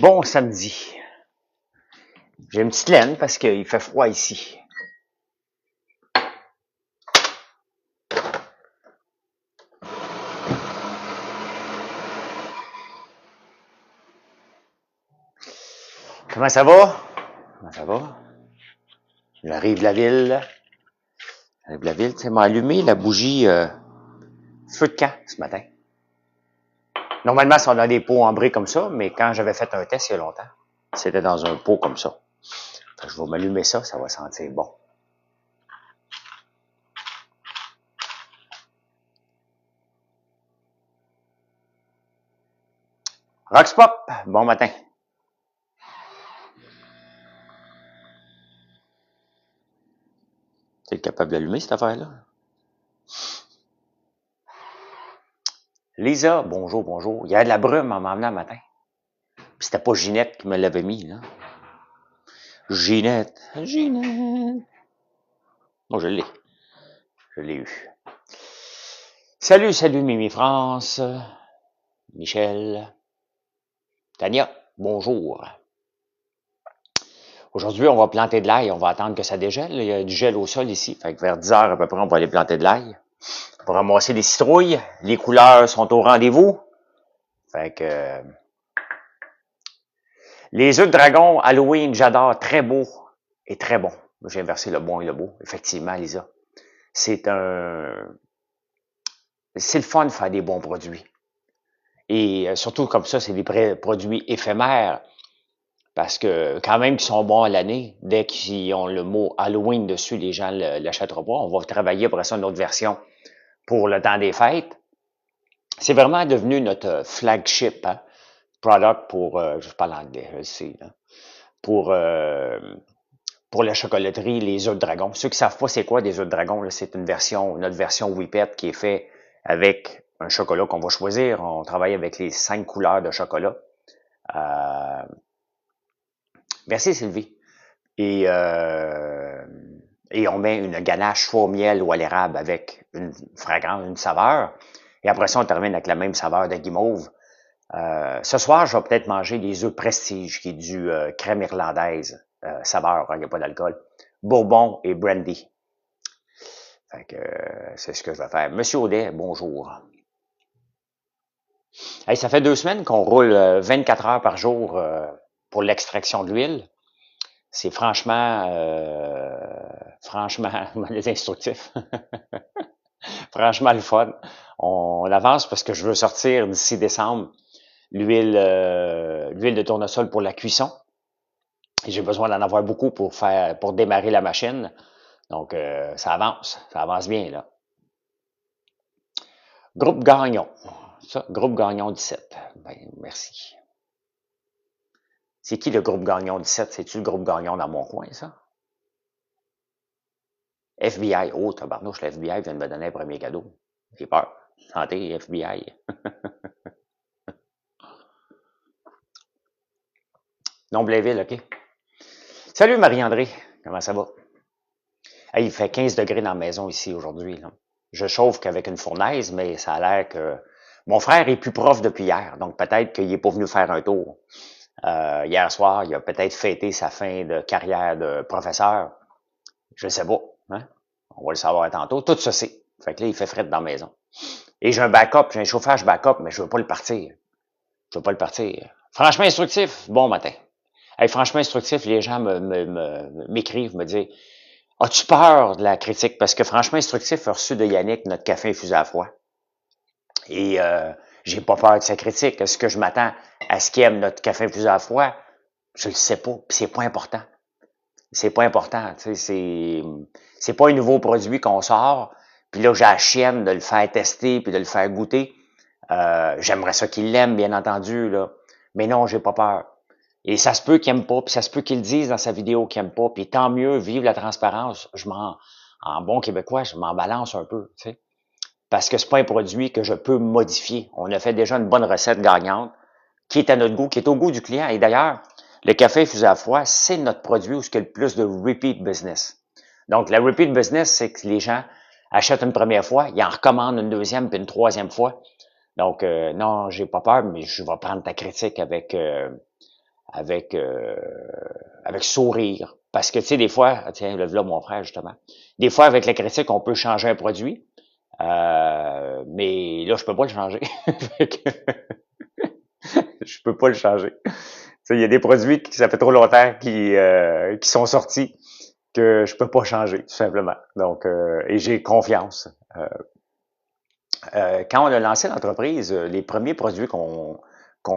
Bon samedi. J'ai une petite laine parce qu'il fait froid ici. Comment ça va? Comment ça va? J'arrive de la ville. J'arrive de la ville. Tu sais, m'a allumé la bougie feu de camp ce matin. Normalement, c'est dans des pots ambrés comme ça, mais quand j'avais fait un test il y a longtemps, c'était dans un pot comme ça. Fait que je vais m'allumer ça va sentir bon. Roxpop, bon matin. T'es capable d'allumer cette affaire-là? Lisa, bonjour, bonjour. Il y a de la brume en m'emmenant le matin. Puis c'était pas Ginette qui me l'avait mis, là. Ginette. Bon, je l'ai. Je l'ai eu. Salut, salut Mimi France. Michel. Tania, bonjour. Aujourd'hui, on va planter de l'ail. On va attendre que ça dégèle. Il y a du gel au sol ici. Fait que vers 10 heures à peu près, on va aller planter de l'ail. On va ramasser des citrouilles. Les couleurs sont au rendez-vous. Fait que... les œufs de dragon Halloween, j'adore. Très beau et très bon. J'ai inversé le bon et le beau. Effectivement, Lisa. C'est le fun de faire des bons produits. Et surtout comme ça, c'est des produits éphémères. Parce que quand même qu'ils sont bons à l'année, dès qu'ils ont le mot Halloween dessus, les gens ne l'achèteront pas. On va travailler après ça une autre version pour le temps des fêtes. C'est vraiment devenu notre flagship product pour, je parle anglais, je le sais, là, pour la chocolaterie, les œufs de dragon. Ceux qui savent pas c'est quoi des œufs de dragon, c'est une version, notre version Whippet qui est fait avec un chocolat qu'on va choisir. On travaille avec les 5 couleurs de chocolat. Merci Sylvie. Et on met une ganache soit au miel ou à l'érable avec une fragrance, une saveur. Et après ça, on termine avec la même saveur de guimauve. Ce soir, je vais peut-être manger des œufs Prestige, qui est du crème irlandaise, saveur, il n'y a pas d'alcool. Bourbon et brandy. Fait que c'est ce que je vais faire. Monsieur Audet, bonjour. Hey, ça fait 2 semaines qu'on roule 24 heures par jour pour l'extraction de l'huile. C'est franchement les instructifs. Franchement le fun. On avance parce que je veux sortir d'ici décembre l'huile de tournesol pour la cuisson. Et j'ai besoin d'en avoir beaucoup pour démarrer la machine. Donc ça avance bien là. Groupe Gagnon. Ça, Groupe Gagnon 17. Ben, merci. C'est qui le groupe Gagnon 17? C'est-tu le groupe Gagnon dans mon coin, ça? FBI. Oh, tabarnouche, le FBI vient de me donner un premier cadeau. J'ai peur. Santé, FBI. Non, Blainville, OK. Salut, Marie-André. Comment ça va? Hey, il fait 15 degrés dans la maison ici aujourd'hui, là. Je chauffe qu'avec une fournaise, mais ça a l'air que... Mon frère est plus prof depuis hier, donc peut-être qu'il est pas venu faire un tour. Hier soir, il a peut-être fêté sa fin de carrière de professeur. Je ne sais pas. Hein? On va le savoir tantôt. Tout ça, c'est. Fait que là, il fait fret dans la maison. Et j'ai un chauffage backup, mais je veux pas le partir. Je veux pas le partir. Franchement instructif, bon matin. Hey, franchement instructif, les gens m'écrivent, me disent as-tu peur de la critique? Parce que franchement instructif a reçu de Yannick notre café infusé à froid. Et j'ai pas peur de sa critique. Est-ce que je m'attends à ce qu'il aime notre café infusé à froid? Je le sais pas, puis c'est pas important. C'est pas important, tu sais, c'est pas un nouveau produit qu'on sort, puis là j'ai la chienne de le faire tester puis de le faire goûter. J'aimerais ça qu'il l'aime, bien entendu, là. Mais non, j'ai pas peur. Et ça se peut qu'il aime pas, puis ça se peut qu'il dise dans sa vidéo qu'il aime pas, puis tant mieux, vive la transparence. En bon québécois, je m'en balance un peu, tu sais. Parce que c'est pas un produit que je peux modifier. On a fait déjà une bonne recette gagnante, qui est à notre goût, qui est au goût du client. Et d'ailleurs, le café infusé à froid, c'est notre produit où il y a le plus de repeat business. Donc, la repeat business, c'est que les gens achètent une première fois, ils en recommandent une deuxième puis une troisième fois. Donc, non, j'ai pas peur, mais je vais prendre ta critique avec avec sourire. Parce que, tu sais, des fois, tiens, le voilà mon frère, justement. Des fois, avec la critique, on peut changer un produit. Mais là, je peux pas le changer. Fait que je peux pas le changer. Tu sais, il y a des produits qui, ça fait trop longtemps qui sont sortis que je peux pas changer, tout simplement. Donc, et j'ai confiance. Quand on a lancé l'entreprise, les premiers produits qu'on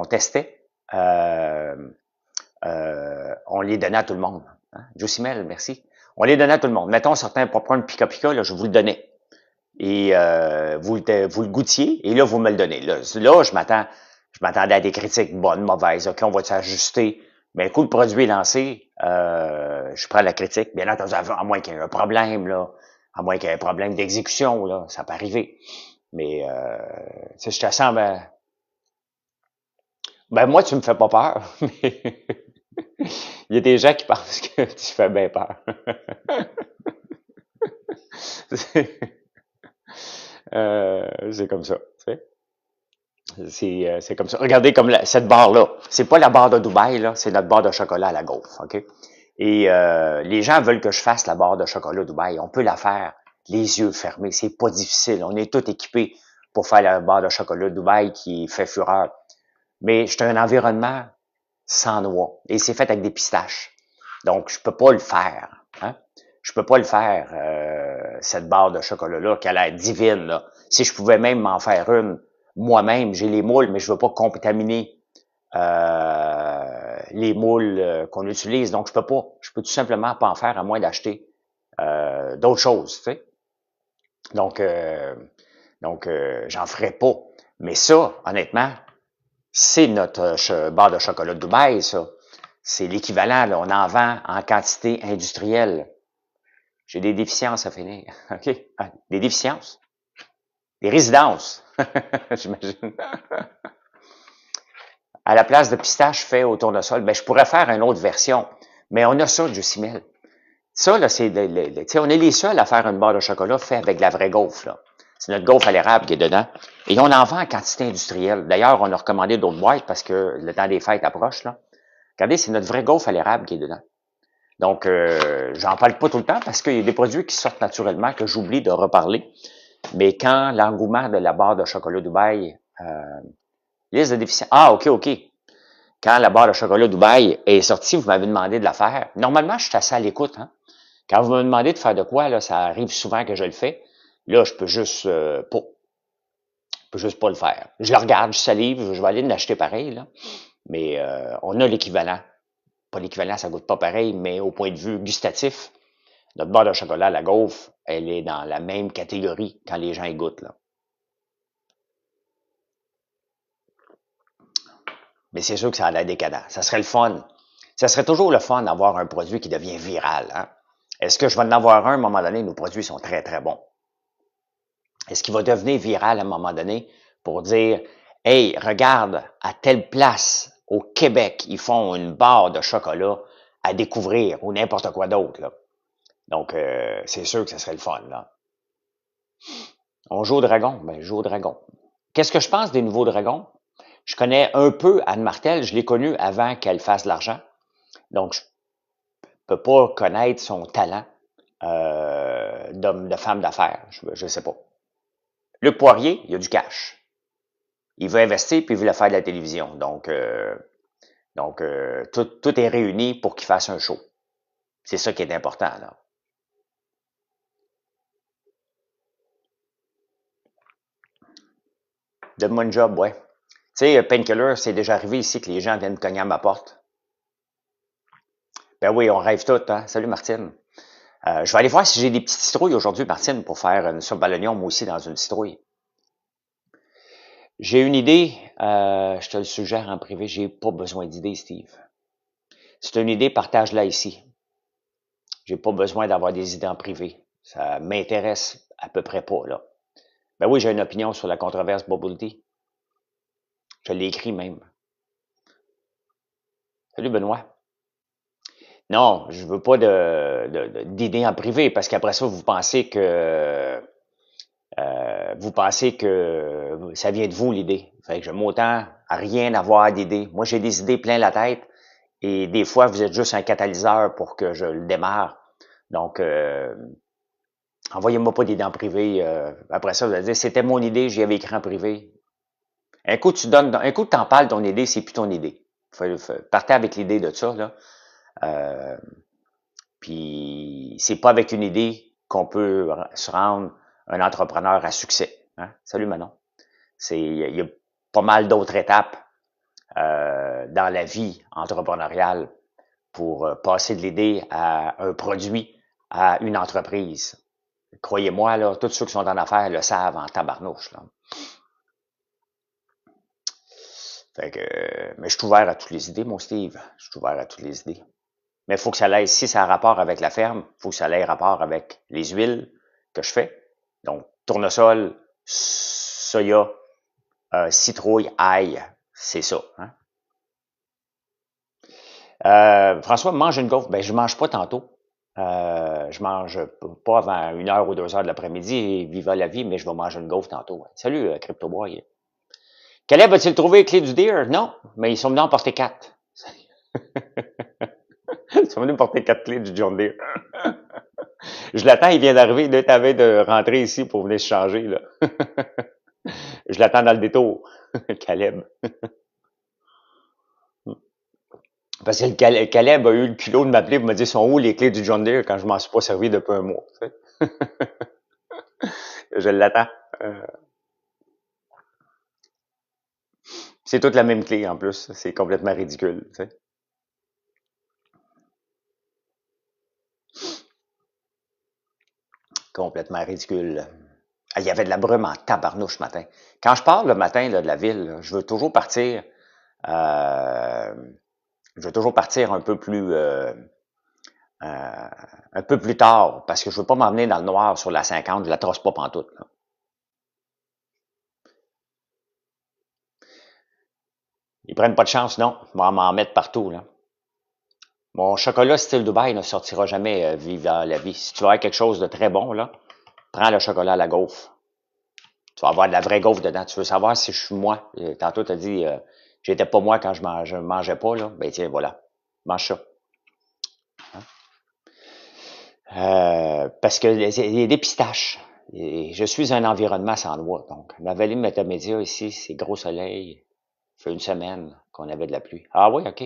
testait, on les donnait à tout le monde. Hein? Josimel, merci. On les donnait à tout le monde. Mettons, certains pour prendre Pika, là, je vous le donnais. Et vous le goûtiez, et là, vous me le donnez. Là je m'attendais à des critiques bonnes, mauvaises. OK, on va s'ajuster. Mais un coup, le produit est lancé, je prends la critique. Bien entendu, à moins qu'il y ait un problème, là, à moins qu'il y ait un problème d'exécution, là, ça peut arriver. Mais, tu sais, je te sens, ben moi, tu me fais pas peur. Mais il y a des gens qui pensent que tu fais bien peur. C'est comme ça, tu sais. C'est comme ça. Regardez comme cette barre-là. C'est pas la barre de Dubaï, là, c'est notre barre de chocolat à la gaufre, OK? Et les gens veulent que je fasse la barre de chocolat Dubaï. On peut la faire les yeux fermés. C'est pas difficile. On est tous équipés pour faire la barre de chocolat Dubaï qui fait fureur. Mais c'est un environnement sans noix. Et c'est fait avec des pistaches. Donc, je peux pas le faire. Hein? Je peux pas le faire, cette barre de chocolat-là, qui a l'air divine. Là. Si je pouvais même m'en faire une moi-même, j'ai les moules, mais je veux pas contaminer les moules qu'on utilise. Donc, je peux pas. Je peux tout simplement pas en faire à moins d'acheter d'autres choses. Tu sais? Donc, j'en ferai pas. Mais ça, honnêtement, c'est notre barre de chocolat de Dubaï, ça. C'est l'équivalent, là. On en vend en quantité industrielle. J'ai des déficiences à finir. OK? Ah, des déficiences. Des résidences. J'imagine. À la place de pistache fait au tournesol, ben, je pourrais faire une autre version. Mais on a ça, Jusimel. Ça, là, c'est, on est les seuls à faire une barre de chocolat fait avec de la vraie gaufre, là. C'est notre gaufre à l'érable qui est dedans. Et on en vend en quantité industrielle. D'ailleurs, on a recommandé d'autres boîtes parce que le temps des fêtes approche, là. Regardez, c'est notre vraie gaufre à l'érable qui est dedans. Donc, j'en parle pas tout le temps parce qu'il y a des produits qui sortent naturellement que j'oublie de reparler. Mais quand l'engouement de la barre de chocolat Dubaï, liste de déficients. Ah, OK. Quand la barre de chocolat Dubaï est sortie, vous m'avez demandé de la faire. Normalement, je suis assez à l'écoute, hein. Quand vous me demandez de faire de quoi, là, ça arrive souvent que je le fais. Là, je peux juste pas. Je peux juste pas le faire. Je le regarde, je salive, je vais aller l'acheter pareil, là. Mais on a l'équivalent. Pas l'équivalent, ça goûte pas pareil, mais au point de vue gustatif, notre barre de chocolat, la gaufre, elle est dans la même catégorie quand les gens y goûtent, là. Mais c'est sûr que ça a l'air décadent. Ça serait le fun. Ça serait toujours le fun d'avoir un produit qui devient viral, hein? Est-ce que je vais en avoir un à un moment donné? Nos produits sont très, très bons. Est-ce qu'il va devenir viral à un moment donné pour dire, hey, regarde, à telle place au Québec, ils font une barre de chocolat à découvrir ou n'importe quoi d'autre, là. Donc, c'est sûr que ce serait le fun, là. On joue au dragon? Ben, je joue au dragon. Qu'est-ce que je pense des nouveaux dragons? Je connais un peu Anne Martel, je l'ai connue avant qu'elle fasse de l'argent. Donc, je peux pas connaître son talent de femme d'affaires. Je sais pas. Luc Poirier, il a du cash. Il veut investir puis il veut faire de la télévision. Donc, tout est réuni pour qu'il fasse un show. C'est ça qui est important, là. Donne-moi une job, ouais. Tu sais, Painkiller, c'est déjà arrivé ici que les gens viennent cogner à ma porte. Ben oui, on rêve tout, hein. Salut, Martine. Je vais aller voir si j'ai des petites citrouilles aujourd'hui, Martine, pour faire une soupe à l'oignon, moi aussi, dans une citrouille. J'ai une idée, je te le suggère en privé, j'ai pas besoin d'idée, Steve. C'est une idée, partage-la ici. J'ai pas besoin d'avoir des idées en privé. Ça m'intéresse à peu près pas, là. Ben oui, j'ai une opinion sur la controverse Bubble Tea. Je l'ai écrit même. Salut, Benoît. Non, je veux pas d'idées en privé, parce qu'après ça, vous pensez que ça vient de vous, l'idée. Fait que j'aime autant à rien avoir d'idées. Moi, j'ai des idées plein la tête Et des fois, vous êtes juste un catalyseur pour que je le démarre. Donc, envoyez-moi pas d'idées en privé. Après ça, vous allez dire, c'était mon idée, j'y avais écrit en privé. Un coup, t'en parles, ton idée, c'est plus ton idée. Partez avec l'idée de ça, là. Puis, c'est pas avec une idée qu'on peut se rendre un entrepreneur à succès. Hein? Salut Manon. Il y a pas mal d'autres étapes dans la vie entrepreneuriale pour passer de l'idée à un produit, à une entreprise. Croyez-moi, là, tous ceux qui sont en affaires le savent en tabarnouche. Là. Fait que, mais je suis ouvert à toutes les idées, mon Steve. Je suis ouvert à toutes les idées. Mais il faut que ça aille, si ça a rapport avec la ferme, il faut que ça ait rapport avec les huiles que je fais. Donc, tournesol, soya, citrouille, ail, c'est ça. Hein? François, mange une gaufre. Ben, je mange pas tantôt. Je mange pas avant 1 heure ou 2 heures de l'après-midi. Viva la vie, mais je vais manger une gaufre tantôt. Ouais. Salut, CryptoBoy. Caleb a-t-il trouvé les clés du deer? Non, mais ils sont venus en porter 4. Ils sont venus porter 4 clés du John Deere. Je l'attends, il vient d'arriver. Il est de rentrer ici pour venir se changer. Là. Je l'attends dans le détour. Caleb. Parce que Caleb a eu le culot de m'appeler pour me dire sont où les clés du John Deere quand je m'en suis pas servi depuis un mois. Tu sais. Je l'attends. C'est toute la même clé en plus. C'est complètement ridicule. Tu sais. Complètement ridicule. Ah, il y avait de la brume en tabarnouche ce matin. Quand je pars le matin là, de la ville, là, je veux toujours partir. Je veux toujours partir un peu plus tard parce que je veux pas m'emmener dans le noir sur la 50. Je la trosse pas pantoute. Là. Ils prennent pas de chance, non. Ils vont m'en mettre partout. Là. Mon chocolat style Dubaï ne sortira jamais vivant la vie. Si tu veux avoir quelque chose de très bon, là, prends le chocolat à la gaufre. Tu vas avoir de la vraie gaufre dedans. Tu veux savoir si je suis moi. Tantôt, tu as dit, j'étais pas moi quand je mangeais pas. Là. Ben tiens, voilà. Mange ça. Parce que il y a des pistaches. Et je suis un environnement sans loi. Donc, la vallée métamédia ici, c'est gros soleil. Ça fait 1 semaine qu'on avait de la pluie. Ah oui, OK.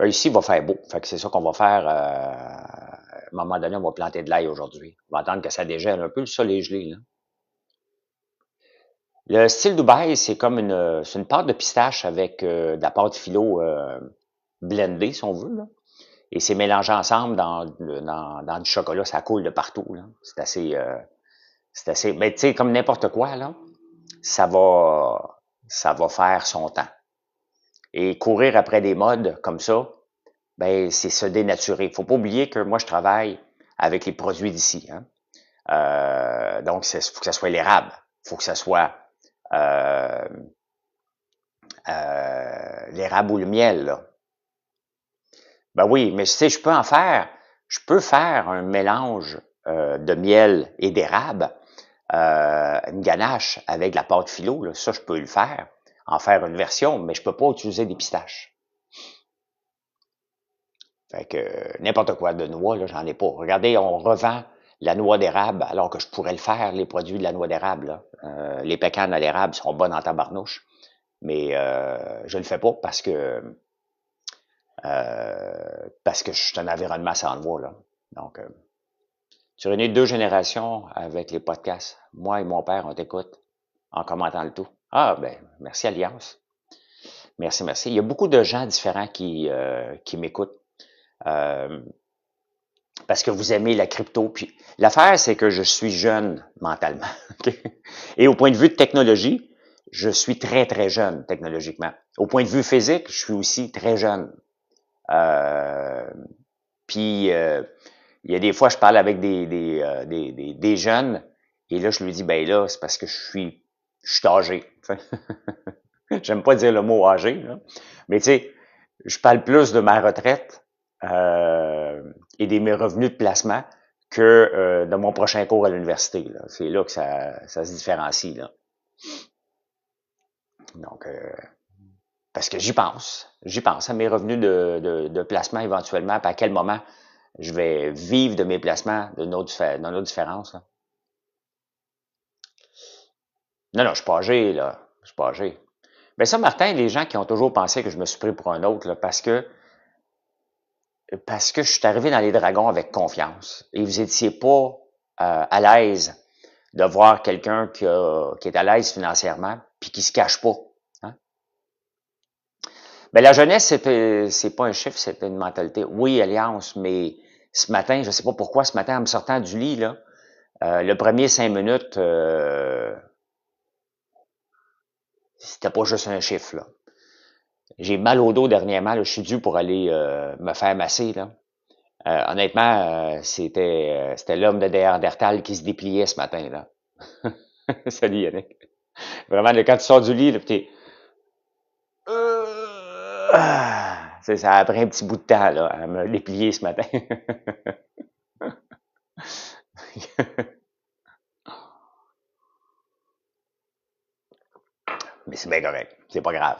Ici, il va faire beau. Fait que c'est ça qu'on va faire. À un moment donné, on va planter de l'ail aujourd'hui. On va attendre que ça dégèle un peu. Le sol est gelé, là. Le style Dubaï, c'est comme c'est une pâte de pistache avec de la pâte philo blendée, si on veut, là. Et c'est mélangé ensemble dans du chocolat. Ça coule de partout, là. C'est assez, mais tu sais, comme n'importe quoi, là, ça va faire son temps. Et courir après des modes comme ça, ben, c'est se dénaturer. Faut pas oublier que moi, je travaille avec les produits d'ici, hein. Donc, faut que ça soit l'érable. Faut que ça soit euh, l'érable ou le miel, là. Ben oui, mais tu sais, je peux faire un mélange de miel et d'érable, une ganache avec de la pâte philo, là, ça, je peux le faire, en faire une version, mais je peux pas utiliser des pistaches. Fait que n'importe quoi de noix, là, j'en ai pas. Regardez, on revend la noix d'érable, alors que je pourrais le faire, les produits de la noix d'érable. Là. Les pécanes à l'érable sont bonnes en tabarnouche, mais je le fais pas parce que je suis un environnement sans noix. Là. Donc, tu réunis 2 générations avec les podcasts. Moi et mon père, on t'écoute en commentant le tout. Ah, ben, merci Alliance. Merci, merci. Il y a beaucoup de gens différents qui m'écoutent. Parce que vous aimez la crypto. Puis l'affaire, c'est que je suis jeune mentalement. Okay? Et au point de vue de technologie, je suis très, très jeune technologiquement. Au point de vue physique, je suis aussi très jeune. Puis il y a des fois, je parle avec des jeunes, et là, je lui dis, ben là, c'est parce que je suis âgé. J'aime pas dire le mot âgé, là. Mais tu sais, je parle plus de ma retraite et de mes revenus de placement que de mon prochain cours à l'université. C'est là que ça se différencie. Là. Donc, parce que j'y pense. J'y pense à mes revenus de placement éventuellement, puis à quel moment je vais vivre de mes placements de nos différences. Là. Non, non, je suis pas âgé, là. Je suis pas âgé. Mais ça, Martin, les gens qui ont toujours pensé que je me suis pris pour un autre, là, parce que je suis arrivé dans les dragons avec confiance. Et vous étiez pas à l'aise de voir quelqu'un qui est à l'aise financièrement puis qui se cache pas. Hein? Ben, la jeunesse, c'est pas un chiffre, c'est une mentalité. Oui, Alliance, mais ce matin, je sais pas pourquoi, ce matin, en me sortant du lit, là, le premier 5 minutes, c'était pas juste un chiffre, là. J'ai mal au dos dernièrement, là, je suis dû pour aller me faire masser, là. Honnêtement, c'était l'homme de Néandertal qui se dépliait ce matin, là. Salut Yannick. Vraiment, là, quand tu sors du lit, là, pis t'es... Ça a pris un petit bout de temps, là, à me déplier ce matin. Mais c'est bien correct. C'est pas grave.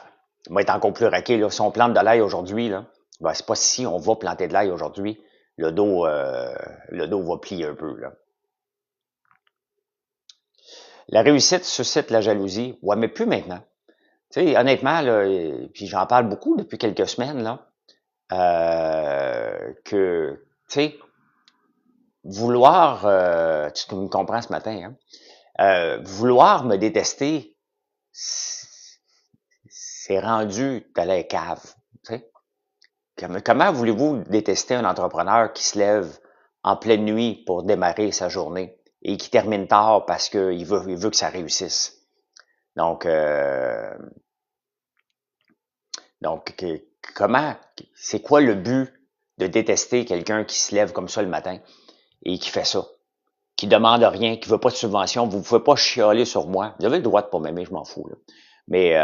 On va être encore plus raqué, là. Si on plante de l'ail aujourd'hui, là, ben, c'est pas si on va planter de l'ail aujourd'hui. Le dos va plier un peu, là. La réussite suscite la jalousie. Ouais, mais plus maintenant. Tu sais, honnêtement, là, puis j'en parle beaucoup depuis quelques semaines, là, que, tu sais, vouloir, tu me comprends ce matin, hein, vouloir me détester, c'est rendu à la cave, tu sais. Comment voulez-vous détester un entrepreneur qui se lève en pleine nuit pour démarrer sa journée et qui termine tard parce qu'il veut que ça réussisse? Donc, comment, c'est quoi le but de détester quelqu'un qui se lève comme ça le matin et qui fait ça, qui demande rien, qui veut pas de subvention? Vous pouvez pas chialer sur moi. Vous avez le droit de pas m'aimer, je m'en fous. Là. Mais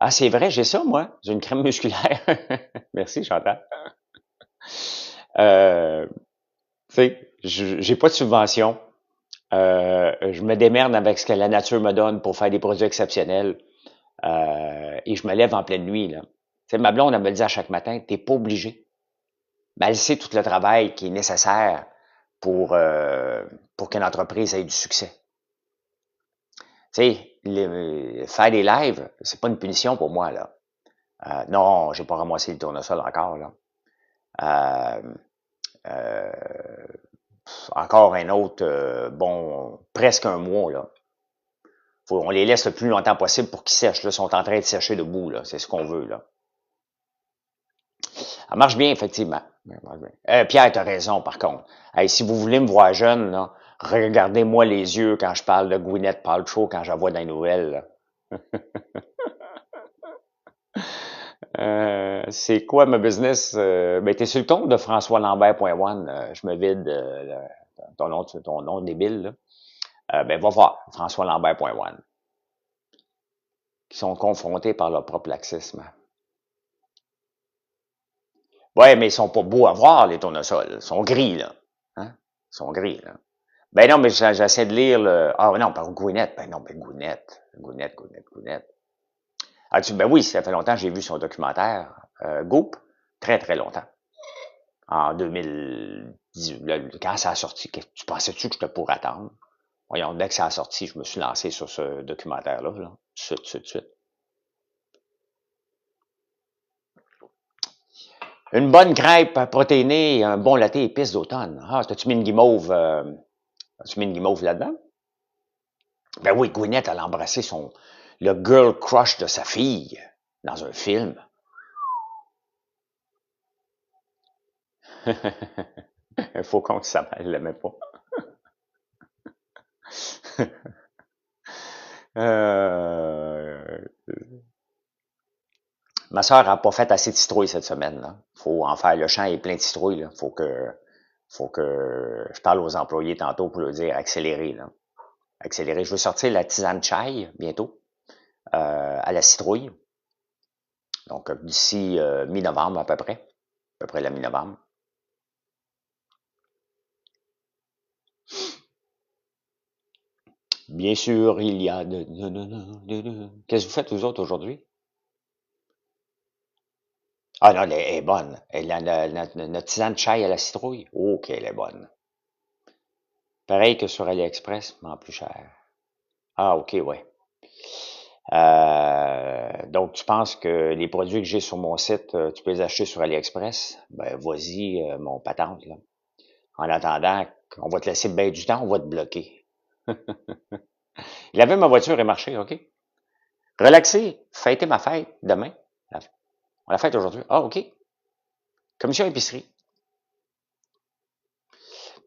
c'est vrai, j'ai ça moi, j'ai une crème musculaire. Merci Chantal. Tu sais, j'ai pas de subvention. Je me démerde avec ce que la nature me donne pour faire des produits exceptionnels. Et je me lève en pleine nuit. Là. Tu sais, ma blonde, elle me le dit à chaque matin, t'es pas obligé. Mais elle sait tout le travail qui est nécessaire pour qu'une entreprise ait du succès. Tu sais, faire des lives, c'est pas une punition pour moi, là. Non, j'ai pas ramassé le tournesol encore, là. Euh, euh, Encore un autre, presque un mois, là. On les laisse le plus longtemps possible pour qu'ils sèchent, là. Ils sont en train de sécher debout, là. C'est ce qu'on veut, là. Ça marche bien, effectivement. Pierre, tu as raison, par contre. Hey, si vous voulez me voir jeune, là, regardez-moi les yeux quand je parle de Gwyneth Paltrow, quand je la vois dans les nouvelles. C'est quoi ma business? Ben, t'es sur le compte de françoislambert.one. Je me vide ton nom débile. Là. Ben, va voir françoislambert.one. Qui sont confrontés par leur propre laxisme. Ouais, mais ils sont pas beaux à voir, les tournesols. Ils sont gris, là. Hein? Ils sont gris, là. Ben non, mais j'essaie de lire le... Ah non, par Gwyneth. Ben non, ben Gwyneth. Ben oui, ça fait longtemps que j'ai vu son documentaire. Goop, très, très longtemps. En 2018, quand ça a sorti, tu pensais-tu que je te pourrais attendre? Voyons, dès que ça a sorti, je me suis lancé sur ce documentaire-là, là. Tout de suite. Une bonne crêpe protéinée, un bon latte épice d'automne. Ah, t'as-tu mis une guimauve, as-tu mis une guimauve là-dedans? Ben oui, Gwyneth, elle a embrassé le girl crush de sa fille dans un film. Faut qu'on s'appelle, elle l'aimait pas. euh, Ma soeur a pas fait assez de citrouilles cette semaine. Là. Faut en faire. Le champ est plein de citrouilles. Là. Faut que je parle aux employés tantôt pour leur dire accélérer. Là. Accélérer. Je veux sortir la tisane chai bientôt à la citrouille. Donc d'ici mi-novembre à peu près. À peu près la mi-novembre. Bien sûr, il y a Qu'est-ce que vous faites, vous autres, aujourd'hui? Ah non, elle est bonne. Notre tisane de chai à la citrouille. Oh, qu'elle est bonne. Pareil que sur AliExpress, mais en plus cher. Ah, OK, ouais. Donc, tu penses que les produits que j'ai sur mon site, tu peux les acheter sur AliExpress? Ben, vas-y, mon patente, là. En attendant, on va te laisser bien du temps, on va te bloquer. Laver ma voiture et marcher, OK? Relaxer, fêter ma fête demain. On la fête aujourd'hui. Ah, OK. Commission épicerie.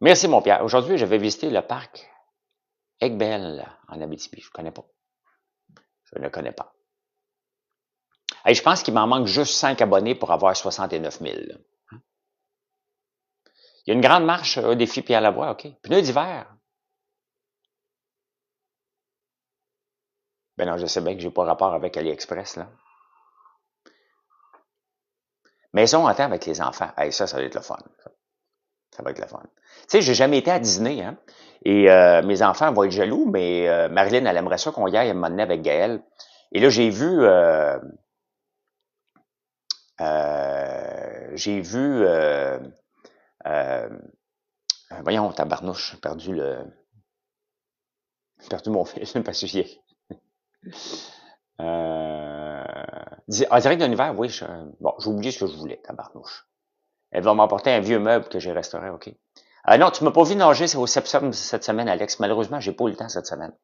Merci, mon Pierre. Aujourd'hui, je vais visiter le parc Egbel en Abitibi. Je ne connais pas. Je ne connais pas. Hey, je pense qu'il m'en manque juste 5 abonnés pour avoir 69 000. Là. Il y a une grande marche au défi Pierre Lavoie, OK. Pneus d'hiver. Ben non, je sais bien que j'ai pas rapport avec AliExpress, là. Maison en temps avec les enfants. Hey, ça va être le fun. Ça va être le fun. Tu sais, j'ai jamais été à Disney, hein. Et mes enfants vont être jaloux, mais Marilyn, elle aimerait ça qu'on y aille à un moment donné avec Gaël. Et là, j'ai vu, euh, voyons, tabarnouche, j'ai perdu mon fil, parce que en direct de l'univers, oui, bon, j'ai oublié ce que je voulais, tabarnouche. Elle va m'apporter un vieux meuble que j'ai restauré, OK. Non, tu m'as pas vu nager, c'est au Sepsum cette semaine, Alex. Malheureusement, j'ai pas eu le temps cette semaine.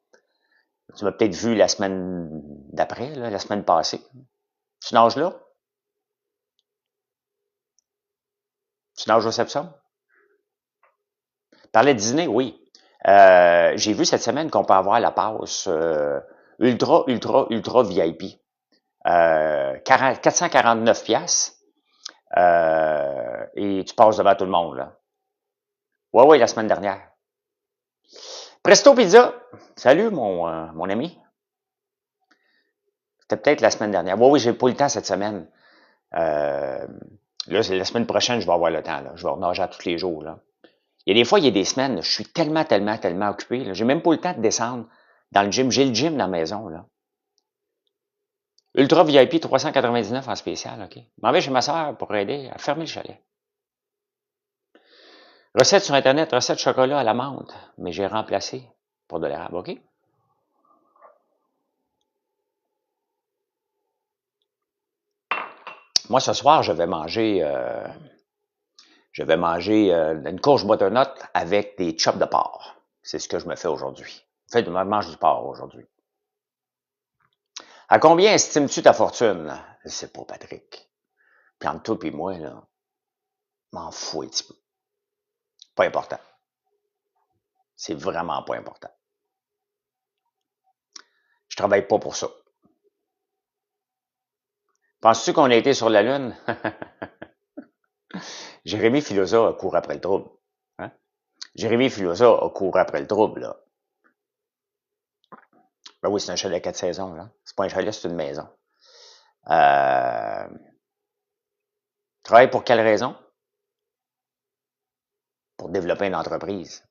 Tu m'as peut-être vu la semaine d'après, là, la semaine passée. Tu nages là? Tu nages au Sepsum? Parlais de Disney, oui. J'ai vu cette semaine qu'on peut avoir la passe ultra VIP. 449 piastres. Et tu passes devant tout le monde, là. Ouais, la semaine dernière. Presto Pizza! Salut, mon ami. C'était peut-être la semaine dernière. Oui, j'ai pas eu le temps cette semaine. Là, c'est la semaine prochaine, je vais avoir le temps, là. Je vais nager à tous les jours, là. Il y a des fois, il y a des semaines, je suis tellement occupé, là. J'ai même pas eu le temps de descendre dans le gym. J'ai le gym dans la maison, là. Ultra VIP 399 en spécial, OK? M'en vais chez ma soeur pour aider à fermer le chalet. Recette sur Internet, recette chocolat à la menthe, mais j'ai remplacé pour de l'érable, OK? Moi, ce soir, je vais manger une courge butternut avec des chops de porc. C'est ce que je me fais aujourd'hui. En fait, je mange du porc aujourd'hui. À combien estimes-tu ta fortune? Je sais pas, Patrick. Puis entre toi et moi, là, m'en fous un petit peu. Pas important. C'est vraiment pas important. Je travaille pas pour ça. Penses-tu qu'on a été sur la Lune? Jérémy Filosa court après le trouble. Hein? Jérémy Filosa court après le trouble, là. Ben oui, c'est un chalet 4 saisons, là. C'est pas un chalet, c'est une maison. Travaille pour quelle raison? Pour développer une entreprise.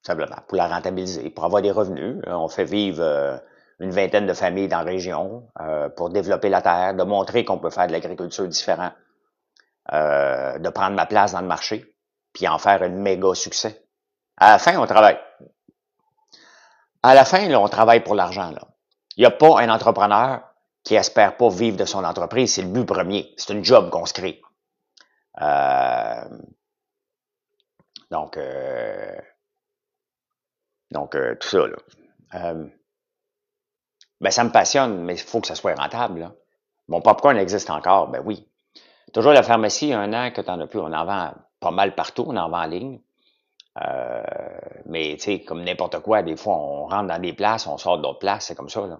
Simplement. Pour la rentabiliser, pour avoir des revenus. On fait vivre une vingtaine de familles dans la région pour développer la terre, de montrer qu'on peut faire de l'agriculture différente, de prendre ma place dans le marché, puis en faire un méga succès. À la fin, on travaille. À la fin, là, on travaille pour l'argent, là. Il n'y a pas un entrepreneur qui espère pas vivre de son entreprise. C'est le but premier. C'est une job qu'on se crée. Euh, donc, tout ça, là. Ben, ça me passionne, mais il faut que ça soit rentable, là. Mon popcorn existe encore, ben oui. Toujours la pharmacie, un an que tu n'en as plus. On en vend pas mal partout, on en vend en ligne. Euh, mais, tu sais, comme n'importe quoi, des fois, on rentre dans des places, on sort d'autres places, c'est comme ça, là.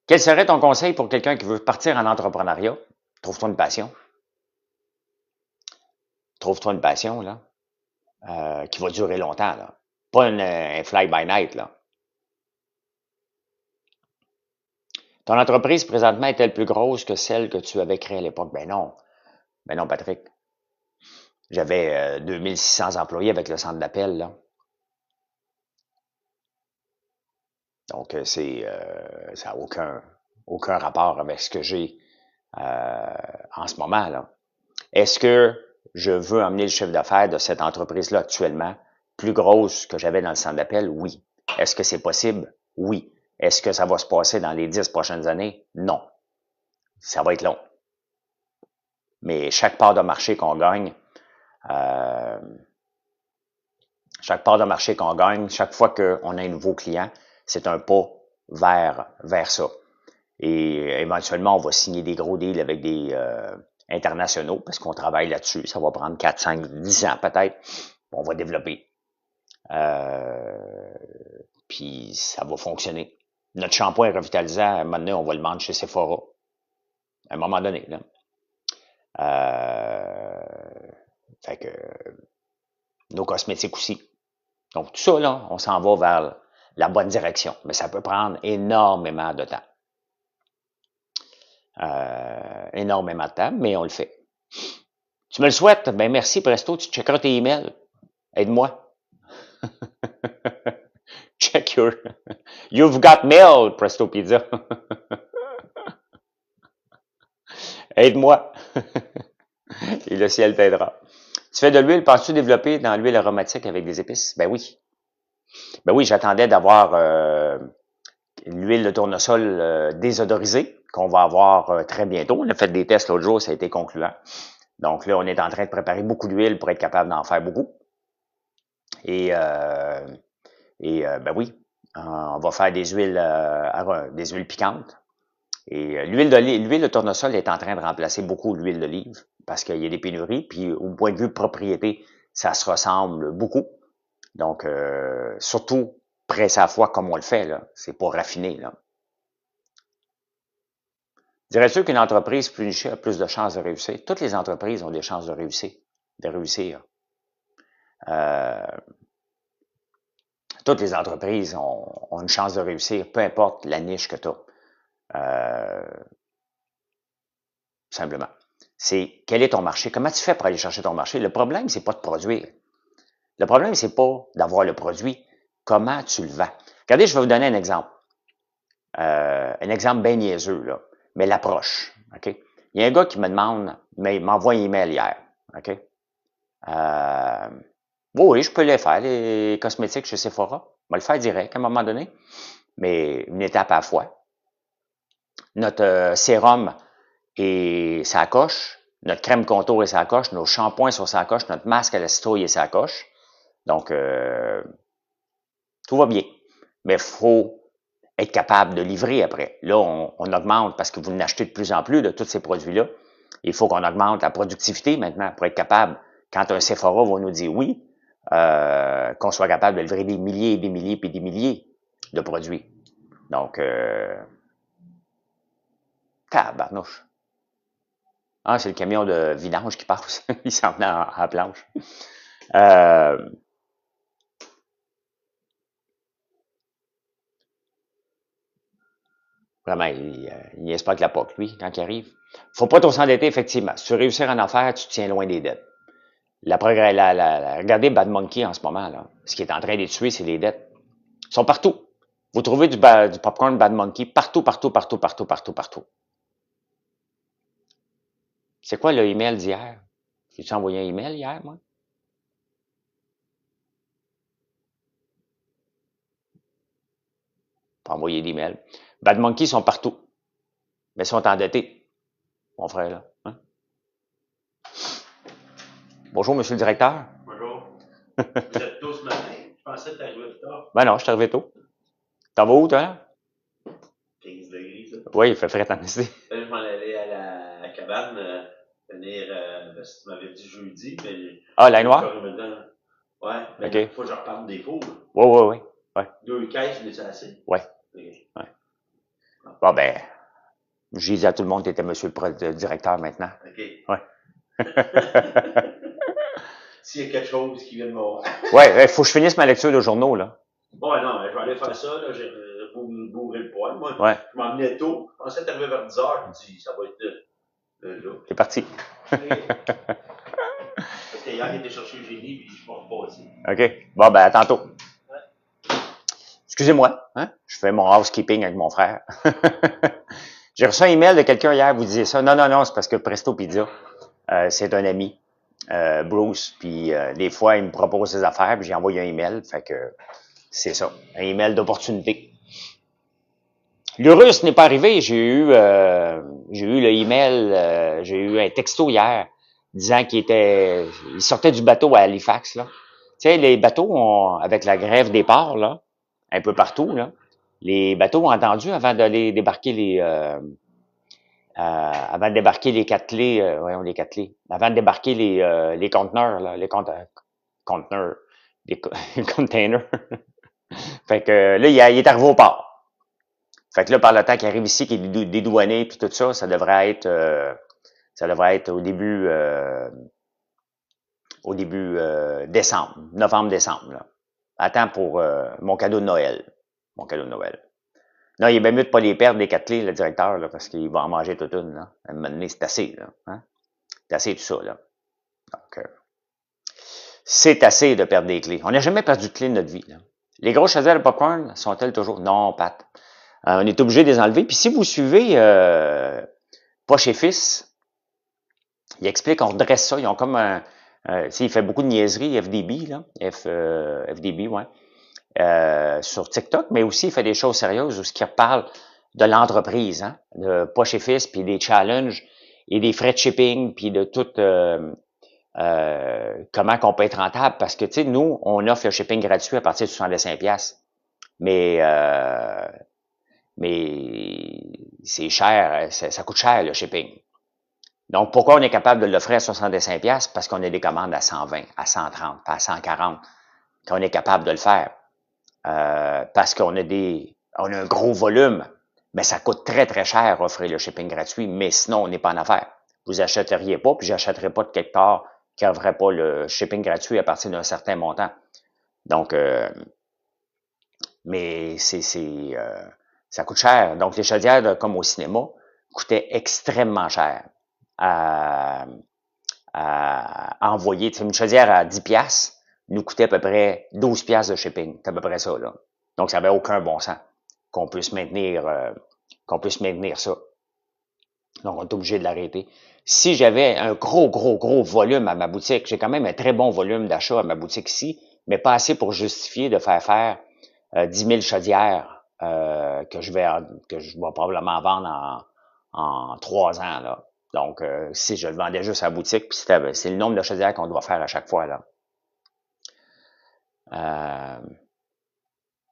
Quel serait ton conseil pour quelqu'un qui veut partir en entrepreneuriat? Trouve-toi une passion. Trouve-toi une passion, là, qui va durer longtemps, là. Pas un fly-by-night, là. Ton entreprise, présentement, est-elle plus grosse que celle que tu avais créée à l'époque? Ben non. Ben non, Patrick. J'avais 2600 employés avec le centre d'appel, là. Donc, ça n'a aucun rapport avec ce que j'ai en ce moment, là. Est-ce que je veux amener le chiffre d'affaires de cette entreprise-là actuellement plus grosse que j'avais dans le centre d'appel? Oui. Est-ce que c'est possible? Oui. Est-ce que ça va se passer dans les 10 prochaines années? Non. Ça va être long. Mais chaque part de marché qu'on gagne, chaque fois qu'on a un nouveau client, c'est un pas vers ça. Et éventuellement, on va signer des gros deals avec des internationaux parce qu'on travaille là-dessus. Ça va prendre 4, 5, 10 ans peut-être. On va développer. Puis ça va fonctionner. Notre shampoing revitalisant, à un moment donné, on va le vendre chez Sephora. À un moment donné, là. Fait que nos cosmétiques aussi. Donc, tout ça, là, on s'en va vers la bonne direction. Mais ça peut prendre énormément de temps. Énormément de temps, mais on le fait. Tu me le souhaites? Ben merci, Presto. Tu checkeras tes emails. Aide-moi. Check your... You've got mail, Presto Pizza. Aide-moi. Et le ciel t'aidera. Tu fais de l'huile, penses-tu développer dans l'huile aromatique avec des épices? Ben oui. Ben oui, j'attendais d'avoir l'huile de tournesol désodorisée, qu'on va avoir très bientôt. On a fait des tests l'autre jour, ça a été concluant. Donc là, on est en train de préparer beaucoup d'huile pour être capable d'en faire beaucoup. Et ben oui, on va faire des huiles piquantes. Et l'huile de tournesol est en train de remplacer beaucoup l'huile d'olive parce qu'il y a des pénuries. Puis au point de vue propriété, ça se ressemble beaucoup. Donc, surtout presser à la fois comme on le fait, là. C'est pas raffiné, là. Dirais-tu qu'une entreprise plus nichée a plus de chances de réussir? Toutes les entreprises ont des chances de réussir. Toutes les entreprises ont une chance de réussir, peu importe la niche que tu as. Simplement. C'est quel est ton marché? Comment tu fais pour aller chercher ton marché? Le problème, c'est pas de produire. Le problème, c'est pas d'avoir le produit. Comment tu le vends? Regardez, je vais vous donner un exemple. Un exemple bien niaiseux, là, mais l'approche. OK? Il y a un gars qui me demande, mais il m'envoie un email hier. OK? Oui, je peux les faire, les cosmétiques chez Sephora. Je vais le faire direct à un moment donné, mais une étape à la fois. Notre sérum et sa coche, notre crème contour et sa coche, nos shampoings sur sa coche, notre masque à la citrouille et sa coche. Donc, tout va bien. Mais il faut être capable de livrer après. Là, on augmente parce que vous n'achetez de plus en plus de tous ces produits-là. Il faut qu'on augmente la productivité maintenant pour être capable, quand un Sephora va nous dire oui, qu'on soit capable de livrer des milliers et des milliers puis des milliers de produits. Donc, tabarnouche. Ah, c'est le camion de vidange qui passe. Il s'en venait à la planche. Vraiment, il niaise pas que la POC, lui, quand il arrive. Faut pas trop s'endetter, effectivement. Si tu veux réussir en affaires, tu te tiens loin des dettes. Regardez Bad Monkey en ce moment, là. Ce qui est en train de les tuer, c'est les dettes. Ils sont partout. Vous trouvez du popcorn Bad Monkey partout. C'est quoi le email d'hier? J'ai-tu envoyé un email hier, moi? Pas envoyé d'email. Bad Monkey sont partout. Mais ils sont endettés, mon frère, là. Hein? Bonjour, monsieur le directeur. Bonjour. Vous êtes tôt ce matin? Je pensais que tu arrivais plus tard. Ben non, je suis arrivé tôt. T'en vas où, toi? 15 degrés, ça. Oui, il fait frais en ici. Je m'en allais à la cabane venir, parce que tu m'avais dit jeudi, mais... Ah, la noire? Ouais, mais OK. il faut que je reparte des fours. Oui. 2 caisses, mais c'est assez. Ouais. Okay. Ouais. Bon, ben, j'ai dit à tout le monde que tu étais monsieur le directeur maintenant. OK. Ouais. S'il y a quelque chose qui vient de voir. Ouais, il faut que je finisse ma lecture de journaux, là. Ouais, non, je vais aller faire ça, là. J'ai bourré le poil. Moi, ouais. Je m'emmenais tôt. Je pensais t'arriver vers 10h. Je me dis, ça va être là. C'est parti. Parce que hier, il était chercher Eugénie, puis je ne pars pas aussi. OK. Bon, ben, à tantôt. Excusez-moi, hein? Je fais mon housekeeping avec mon frère. J'ai reçu un email de quelqu'un hier, vous disiez ça. Non, non, non, c'est parce que Presto Pizza, c'est un ami, Bruce, puis des fois, il me propose ses affaires, puis j'ai envoyé un email, fait que c'est ça, un email d'opportunité. L'Urus n'est pas arrivé, j'ai eu le email, j'ai eu un texto hier disant il sortait du bateau à Halifax, là. Tu sais, les bateaux, avec la grève des ports, là, un peu partout, là, les bateaux ont attendu avant d'aller débarquer avant de débarquer les 4 clés, voyons, les 4 clés, avant de débarquer les conteneurs, là, conteneurs, les containers. Fait que là, il est arrivé au port. Fait que là, par le temps qu'il arrive ici, qu'il est dédouané puis tout ça, ça devrait être au début décembre, novembre-décembre. Là. Attends pour mon cadeau de Noël. Mon cadeau de Noël. Non, il est bien mieux de pas les perdre, les 4 clés, le directeur, là, parce qu'il va en manger toute une. Là. À un moment donné, c'est assez. Là, hein? C'est assez tout ça. Là. Donc, c'est assez de perdre des clés. On n'a jamais perdu de clés de notre vie. Là. Les grosses chaudières de popcorn sont-elles toujours? Non, Pat. On est obligé de les enlever. Puis si vous suivez Poche et Fils, il explique, on redresse ça. Ils ont comme un... il fait beaucoup de niaiseries, FDB, là. FDB, ouais. Sur TikTok, mais aussi il fait des choses sérieuses où ce qu'il parle de l'entreprise, hein, de Poche et Fils, puis des challenges et des frais de shipping, puis de tout comment qu'on peut être rentable. Parce que, tu sais, nous, on offre le shipping gratuit à partir de 65$. Mais c'est cher, ça coûte cher le shipping. Donc, pourquoi on est capable de l'offrir à 65$? Parce qu'on a des commandes à 120, à 130, à 140, qu'on est capable de le faire. Parce qu'on a un gros volume, mais ça coûte très, très cher offrir le shipping gratuit, mais sinon, on n'est pas en affaire. Vous achèteriez pas, puis j'achèterais pas de quelque part qui n'offrait pas le shipping gratuit à partir d'un certain montant. Donc, mais ça coûte cher. Donc, les chaudières, comme au cinéma, coûtaient extrêmement cher à envoyer. Une chaudière à 10$ nous coûtait à peu près 12$ de shipping. C'est à peu près ça, là. Donc, ça n'avait aucun bon sens qu'on puisse maintenir ça. Donc, on est obligé de l'arrêter. Si j'avais un gros volume à ma boutique, j'ai quand même un très bon volume d'achat à ma boutique ici, mais pas assez pour justifier de faire 10 000 chaudières que je vais probablement vendre en 3 ans. Là. Donc, si je le vendais juste à la boutique, puis c'est le nombre de chaudières qu'on doit faire à chaque fois. Là.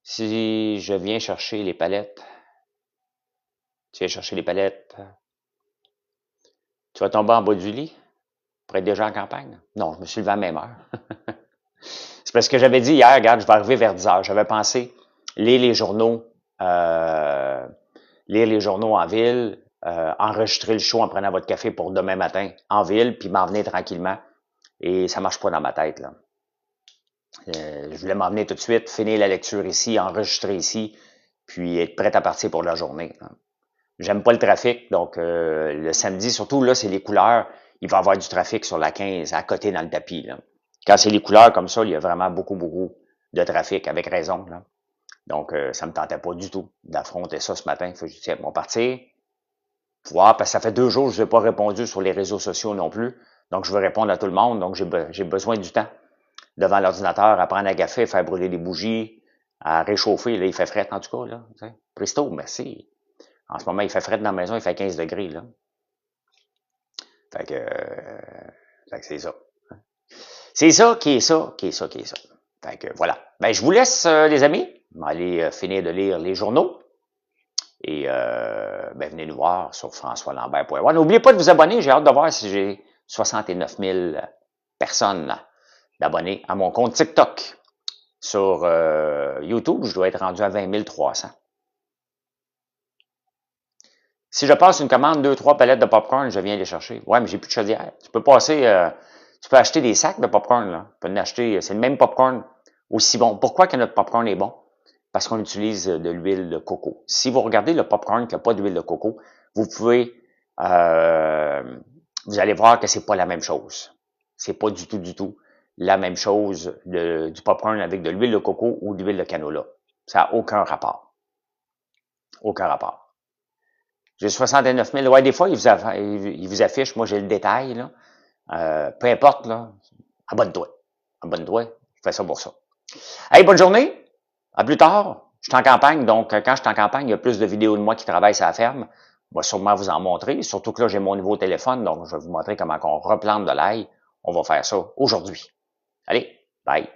Si je viens chercher les palettes, tu viens chercher les palettes, tu vas tomber en bas du lit pour être déjà en campagne? Non, je me suis levé à la même heure. C'est parce que j'avais dit hier, regarde, je vais arriver vers 10 heures. J'avais pensé lire les journaux en ville, enregistrer le show en prenant votre café pour demain matin en ville, puis m'en venir tranquillement. Et ça marche pas dans ma tête, là. Je voulais m'en venir tout de suite, finir la lecture ici, enregistrer ici, puis être prêt à partir pour la journée. Là. J'aime pas le trafic, donc le samedi, surtout là, c'est les couleurs. Il va y avoir du trafic sur la 15 à côté dans le tapis. Là. Quand c'est les couleurs comme ça, il y a vraiment beaucoup de trafic, avec raison. Là. Donc, ça me tentait pas du tout d'affronter ça ce matin. Faut que je dise, bon, partir, voir, parce que ça fait 2 jours que je n'ai pas répondu sur les réseaux sociaux non plus. Donc, je veux répondre à tout le monde. Donc, j'ai besoin du temps devant l'ordinateur à prendre à café, faire brûler des bougies, à réchauffer. Là, il fait fret en tout cas. Là, Presto, merci. En ce moment, il fait fret dans la maison, il fait 15 degrés. Là. Fait que c'est ça. C'est ça qui est ça, qui est ça, qui est ça. Fait que voilà. Ben, je vous laisse, les amis. On va aller finir de lire les journaux. Et ben, venez nous voir sur françoislambert.org. N'oubliez pas de vous abonner. J'ai hâte de voir si j'ai 69 000 personnes d'abonnés à mon compte TikTok. Sur YouTube, je dois être rendu à 20 300. Si je passe une commande 2-3 palettes de popcorn, je viens les chercher. Ouais, mais j'ai plus de chaudière. Tu peux acheter des sacs de popcorn, là. Tu peux en acheter, c'est le même popcorn aussi bon. Pourquoi que notre popcorn est bon? Parce qu'on utilise de l'huile de coco. Si vous regardez le popcorn qui n'a pas d'huile de coco, vous allez voir que c'est pas la même chose. C'est pas du tout la même chose du popcorn avec de l'huile de coco ou de l'huile de canola. Ça n'a aucun rapport. Aucun rapport. J'ai 69 000. Ouais, des fois, il vous affiche, moi j'ai le détail, là. Peu importe, là. Abonne-toi. Abonne-toi. Je fais ça pour ça. Hey, bonne journée. À plus tard. Je suis en campagne, donc quand je suis en campagne, il y a plus de vidéos de moi qui travaillent sur la ferme. Je vais sûrement vous en montrer, surtout que là, j'ai mon nouveau téléphone, donc je vais vous montrer comment on replante de l'ail. On va faire ça aujourd'hui. Allez, bye.